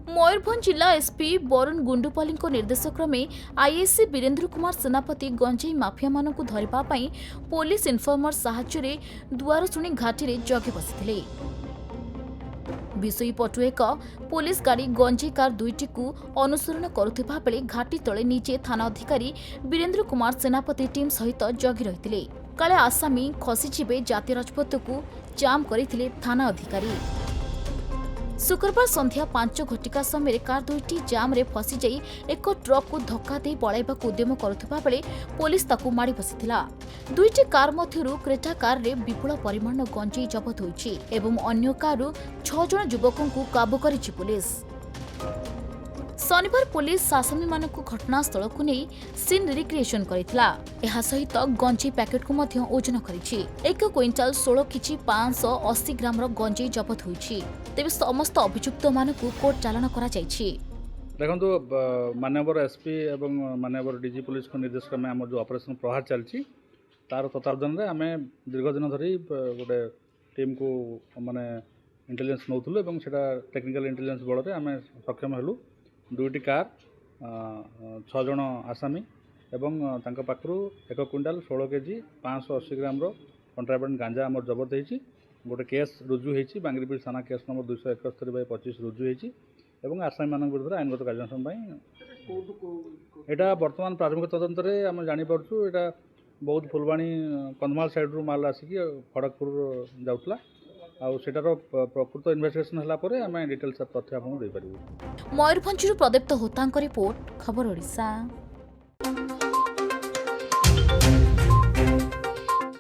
मयूरभंज जिला SP Varun गुंडुपल्ली निर्देशक्रमे ISC Virendra Kumar सेनापति गंजेई mafia मानकु धरिबा पई पुलिस इनफॉर्मर साहाय्य दुआरशुणी घाटी जगी बसिथिले। विषयी पटु एक पुलिस गाड़ी गंजेई कार दुईटी को अनुसरण करुथिबा बेले घाटी तले निजे थाना अधिकारी वीरेन्द्र कुमार सेनापति टीम सहित जगी रहिथिले। काले आसामी खसीजिबे जातीय राजपथ को जाम करिथिले थाना अधिकारी। शुक्रवार संध्या 5 घटिका समय कार दुईटी जाम रे फसी जाई एक ट्रक को धक्का दे पळाइबाक उद्यम करुथिबा बेले पुलिस ताकू माड़ी बसिथिला। दुईटी कार मध्यरु क्रेटा कार रे विपुल परिमाण गंजेई जबत होईछि एवं अन्य कारु 6 जण युवकों को काबू करिछि पुलिस। शनिवार पुलिस आसामी मानकु घटनास्थल को नहीं सीन रिक्रिएशन करिथिला। एहा सहित गंजेई पैकेट को मध्य ओजन करिछि। 1 क्विंटाल 16 किछि 580 ग्राम गंजेई जबत होईछि। तेबे समस्त अभियुक्त मानकु कोर्ट चालान करा जाईछि। देखो माननीय एसपी एवं माननीय डीजी पुलिस को निर्देश क्रमे आम जो ऑपरेशन प्रहार चलती तार तत्वावधान में आम दीर्घ दिन धरी गोटे टीम को माने इंटेलिजेंस नौलु और सेटा टेक्निकल इंटेलिजेंस बल में आम सक्षम हेलु। दुईटी कार 6 जण आसामी एवं तांका पाखरु 1 क्विंटाल 16 केजी 580 ग्राम कंट्राबेंड गांजा आम जबत होती। गोटे केस रुजु होती बांगरीपीठ थाना केस नंबर 271/25 रुजु होती एवं आसामी मान विरुद्ध आईनगत कार्यानुष्ठान यहाँ बर्तमान प्राथमिक तदंत आम जापरु यहाँ बहुत फुलवाणी कंधमाल साइड रू माल आसिक खड़गपुर जाऊला आटार प्रकृत इन्वेस्टिगेशन है आम डिटेल्स तथ्य आपको दे पार। मयूरभंज प्रदीप्त होता रिपोर्ट खबर ओडिशा।